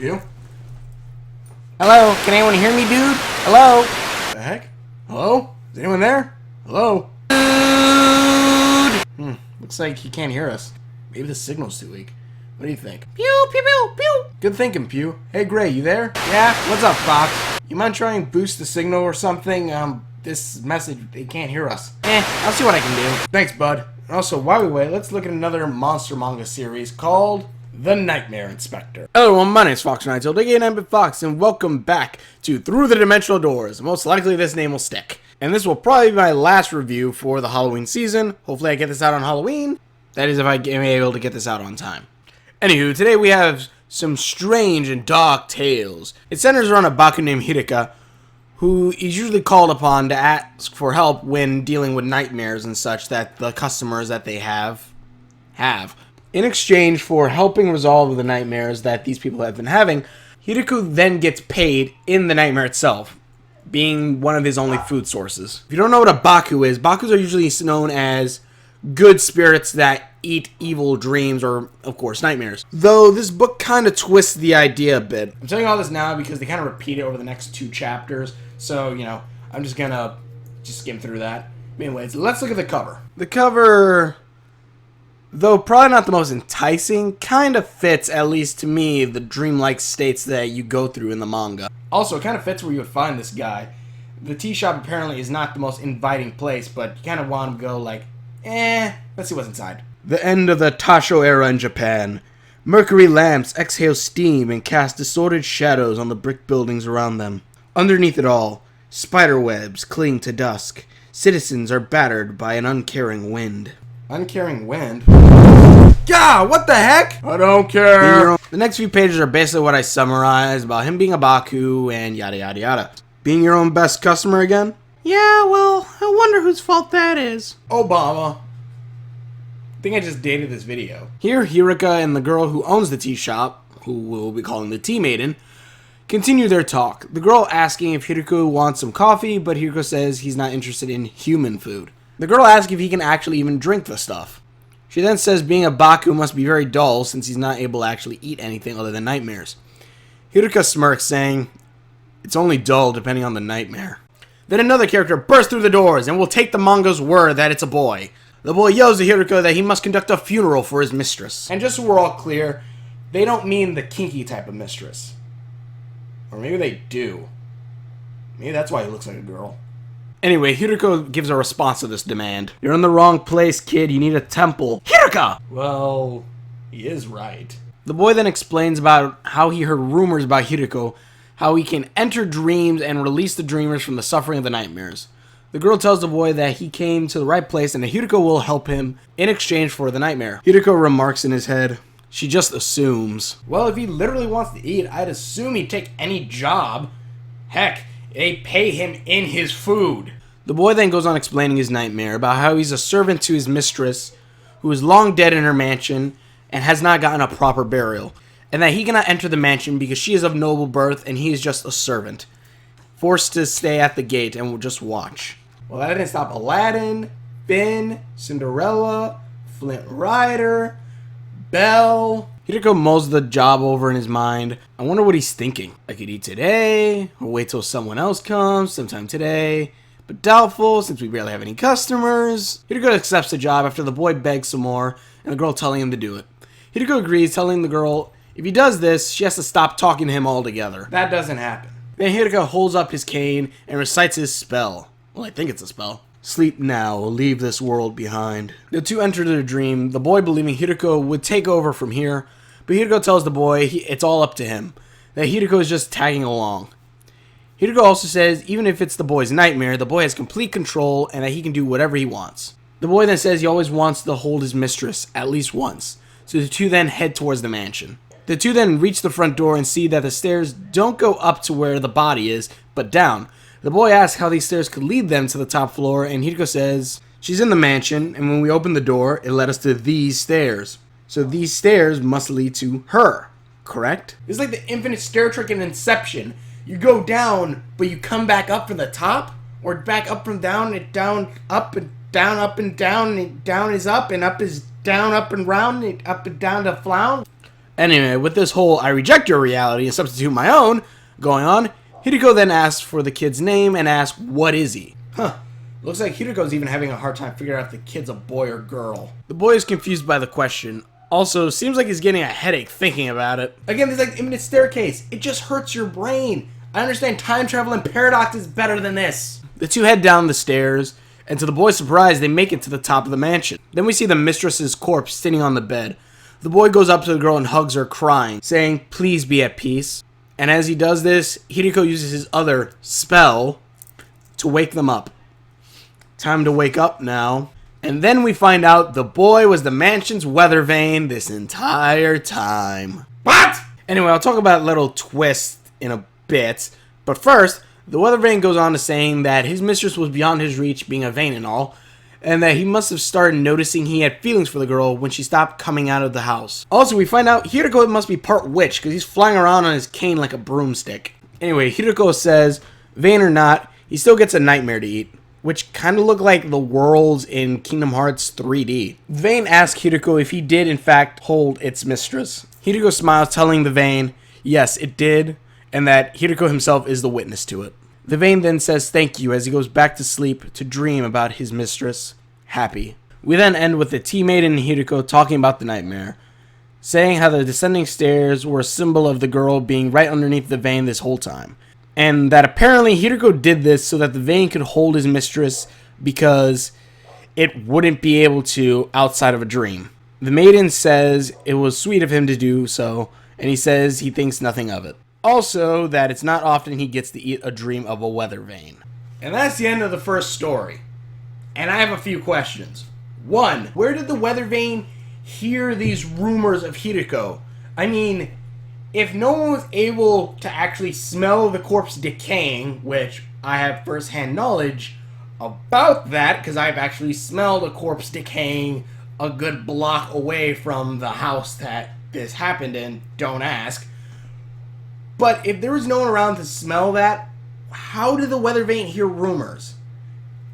Pew? Hello? Can anyone hear me, dude? Hello? What the heck? Hello? Is anyone there? Hello? Dude! Looks like he can't hear us. Maybe the signal's too weak. What do you think? Pew, pew, pew, pew! Good thinking, Pew. Hey, Gray, you there? Yeah? What's up, Fox? You mind trying to boost the signal or something? This message, they can't hear us. I'll see what I can do. Thanks, bud. Also, while we wait, let's look at another monster manga series called The Nightmare Inspector. Hello, everyone. My name's Fox Knight, aka Fox, and welcome back to Through the Dimensional Doors. Most likely this name will stick. And this will probably be my last review for the Halloween season. Hopefully I get this out on Halloween. That is if I am able to get this out on time. Anywho, today we have some strange and dark tales. It centers around a Baku named Hirika, who is usually called upon to ask for help when dealing with nightmares and such that the customers that they have. In exchange for helping resolve the nightmares that these people have been having, Hirika then gets paid in the nightmare itself, being one of his only food sources. If you don't know what a Baku is, Bakus are usually known as good spirits that eat evil dreams or, of course, nightmares. Though this book kind of twists the idea a bit. I'm telling you all this now because they kind of repeat it over the next 2 chapters. So, I'm just gonna skim through that. Anyways, let's look at the cover. The cover, though probably not the most enticing, kind of fits, at least to me, the dreamlike states that you go through in the manga. Also, it kind of fits where you would find this guy. The tea shop apparently is not the most inviting place, but you kind of want to go like, let's see what's inside. The end of the Tasho era in Japan. Mercury lamps exhale steam and cast distorted shadows on the brick buildings around them. Underneath it all, spider webs cling to dusk. Citizens are battered by an uncaring wind. Uncaring wind? God, what the heck? I don't care. The next few pages are basically what I summarized about him being a Baku and yada yada yada. Being your own best customer again? Yeah, well, I wonder whose fault that is. Obama. I think I just dated this video. Here, Hirika and the girl who owns the tea shop, who we'll be calling the Tea Maiden, continue their talk. The girl asking if Hiriko wants some coffee, but Hiriko says he's not interested in human food. The girl asks if he can actually even drink the stuff. She then says being a Baku must be very dull since he's not able to actually eat anything other than nightmares. Hirika smirks, saying, "It's only dull depending on the nightmare." Then another character bursts through the doors and will take the manga's word that it's a boy. The boy yells to Hiriko that he must conduct a funeral for his mistress. And just so we're all clear, they don't mean the kinky type of mistress. Or maybe they do. Maybe that's why he looks like a girl. Anyway, Hiriko gives a response to this demand. "You're in the wrong place, kid. You need a temple." Hirika! Well, he is right. The boy then explains about how he heard rumors about Hiriko, how he can enter dreams and release the dreamers from the suffering of the nightmares. The girl tells the boy that he came to the right place and that Hiriko will help him in exchange for the nightmare. Hiriko remarks in his head, "She just assumes." Well, if he literally wants to eat, I'd assume he'd take any job. Heck, they pay him in his food. The boy then goes on explaining his nightmare about how he's a servant to his mistress, who is long dead in her mansion and has not gotten a proper burial, and that he cannot enter the mansion because she is of noble birth and he is just a servant, forced to stay at the gate and will just watch. Well, that didn't stop Aladdin, Finn, Cinderella, Flint Rider, Belle. Hiriko mulls the job over in his mind. I wonder what he's thinking. I could eat today, or wait till someone else comes sometime today, but doubtful since we barely have any customers. Hiriko accepts the job after the boy begs some more and the girl telling him to do it. Hiriko agrees, telling the girl if he does this, she has to stop talking to him altogether. That doesn't happen. Then Hiriko holds up his cane and recites his spell. Well, I think it's a spell. "Sleep now, leave this world behind." The two enter their dream, the boy believing Hiriko would take over from here, but Hiriko tells the boy it's all up to him, that Hiriko is just tagging along. Hiriko also says even if it's the boy's nightmare, the boy has complete control and that he can do whatever he wants. The boy then says he always wants to hold his mistress at least once, so the two then head towards the mansion. The two then reach the front door and see that the stairs don't go up to where the body is, but down. The boy asks how these stairs could lead them to the top floor, and Hiriko says she's in the mansion, and when we opened the door, it led us to these stairs. So these stairs must lead to her, correct? It's like the infinite stair trick in Inception. You go down, but you come back up from the top? Or back up from down, and down, up and down, and down is up is down, up and round, and up and down to flound? Anyway, with this whole I reject your reality and substitute my own going on, Hideko then asks for the kid's name and asks, what is he? Huh. Looks like Hideko's even having a hard time figuring out if the kid's a boy or girl. The boy is confused by the question. Also, seems like he's getting a headache thinking about it. Again, there's like infinite staircase. It just hurts your brain. I understand time travel and paradox is better than this. The two head down the stairs, and to the boy's surprise, they make it to the top of the mansion. Then we see the mistress's corpse sitting on the bed. The boy goes up to the girl and hugs her, crying, saying, please be at peace. And as he does this, Hideko uses his other spell to wake them up. Time to wake up now. And then we find out the boy was the mansion's weather vane this entire time. What? Anyway, I'll talk about a little twist in a bit. But first, the weather vane goes on to saying that his mistress was beyond his reach, being a vane and all, and that he must have started noticing he had feelings for the girl when she stopped coming out of the house. Also, we find out Hideko must be part witch because he's flying around on his cane like a broomstick. Anyway, Hideko says, vane or not, he still gets a nightmare to eat, which kind of look like the worlds in Kingdom Hearts 3D. The vane asks Hideko if he did in fact hold its mistress. Hideko smiles, telling the vane, yes, it did, and that Hideko himself is the witness to it. The vane then says thank you as he goes back to sleep to dream about his mistress, happy. We then end with the teammate and Hideko talking about the nightmare, saying how the descending stairs were a symbol of the girl being right underneath the vane this whole time. And that apparently Hideko did this so that the vane could hold his mistress because it wouldn't be able to outside of a dream. The maiden says it was sweet of him to do so, and he says he thinks nothing of it. Also, that it's not often he gets to eat a dream of a weather vane. And that's the end of the first story. And I have a few questions. 1. Where did the weather vane hear these rumors of Hideko? I mean, if no one was able to actually smell the corpse decaying, which I have first-hand knowledge about that, because I've actually smelled a corpse decaying a good block away from the house that this happened in, don't ask. But if there was no one around to smell that, how did the weather vane hear rumors?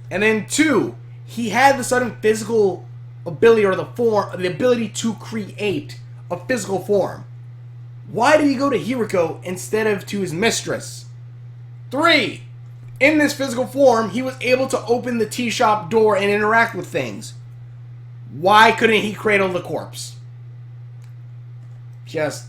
And then 2, he had the sudden physical ability or the ability to create a physical form. Why did he go to Hideko instead of to his mistress? 3, in this physical form, he was able to open the tea shop door and interact with things. Why couldn't he cradle the corpse? Just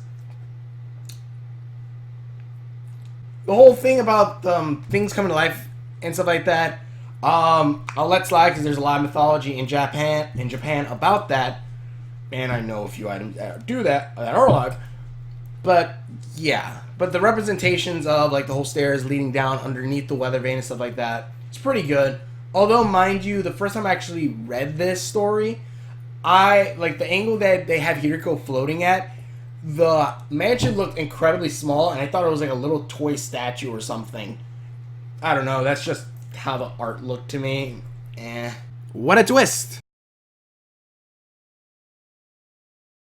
the whole thing about things coming to life and stuff like that, I'll let slide because there's a lot of mythology in Japan about that, and I know a few items that do that are alive. But yeah, but the representations of like the whole stairs leading down underneath the weather vane and stuff like that, it's pretty good. Although, mind you, the first time I actually read this story, I like the angle that they have Hideko floating at. The mansion looked incredibly small, and I thought it was like a little toy statue or something. I don't know, that's just how the art looked to me. What a twist!